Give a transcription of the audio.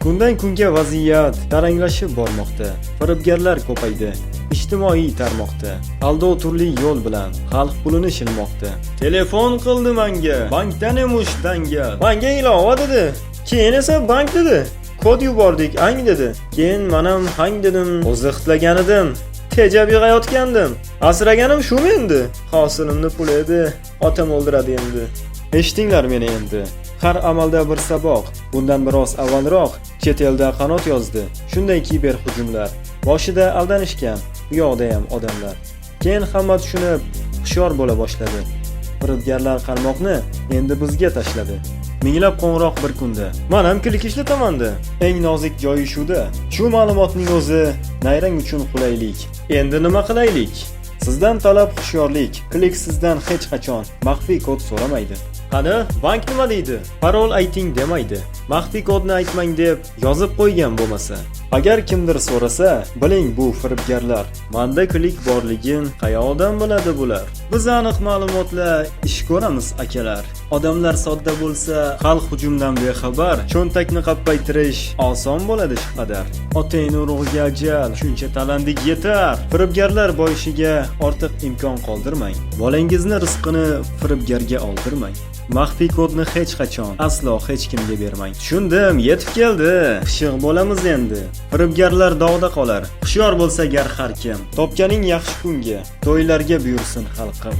Kundan kunga vaziyat taranglashib bormoqda. Firibgarlar ko'paydi. Ijtimoiy tarmoqda aldov turli yo'l bilan xalq pulini shilmoqda. Telefon qildi menga, bankdan emush dangal. Menga ilova dedi. Keyin esa bank dedi. Kod yubordik, ang dedi. Keyin menam hang dedim. O'ziqtlagan edim. Tejab yig'ayotgandim. Asraganim shu endi. Hosilimni pul edi. Otam o'ldiradi endi. Eshitinglar meni endi. Har amalda bir saboq. Bundan biroz avvalroq chet elda qanot yozdi. Shunday kiber hujumlar. Boshida aldanishgan, bu yoqda ham odamlar. Keyin hamma tushunib, hushyor bo'la boshladi. Firibgarlar qarmoqni endi bizga tashladi. Minglab qo'ng'iroq bir kunda. Men ham klik ishlataman-da. Eng nozik joyi shuda. Shu ma'lumotning o'zi nayrang uchun qulaylik. Endi nima qilaylik? Sizdan talab hushyorlik. Klik sizdan hech qachon maxfiy kod so'ramaydi. Qani, bank nima deydi? Parol ayting demaydi. Maxfiy kodni aytmang deb yozib qo'ygan bo'lmasa. Agar kimdir so'rasa, biling bu firibgarlar. Menda klik borligin qayoqdan biladi bular? Biz aniq ma'lumotlar ish ko'ramiz akalar. Odamlar sodda bo'lsa, xalq hujumdan bexabar. Cho'ntakni qappaytirish oson bo'ladi shu qadar. Otang urug'iga ajal, shuncha talandik yetar. Firibgarlar boyishiga ortiq imkon qoldirmang. Bolangizni rizqini firibgarga oldirmang. Maxfiy kodni hech qachon, aslo hech kimga bermang. Tushundim, yetib keldi. Pishiq bo'lamiz endi. Firibgarlar dog'da qolar. Hushyor bo'lsa gar har kim. Topganing yaxshi kunga, to'ylarga buyursin xalqim.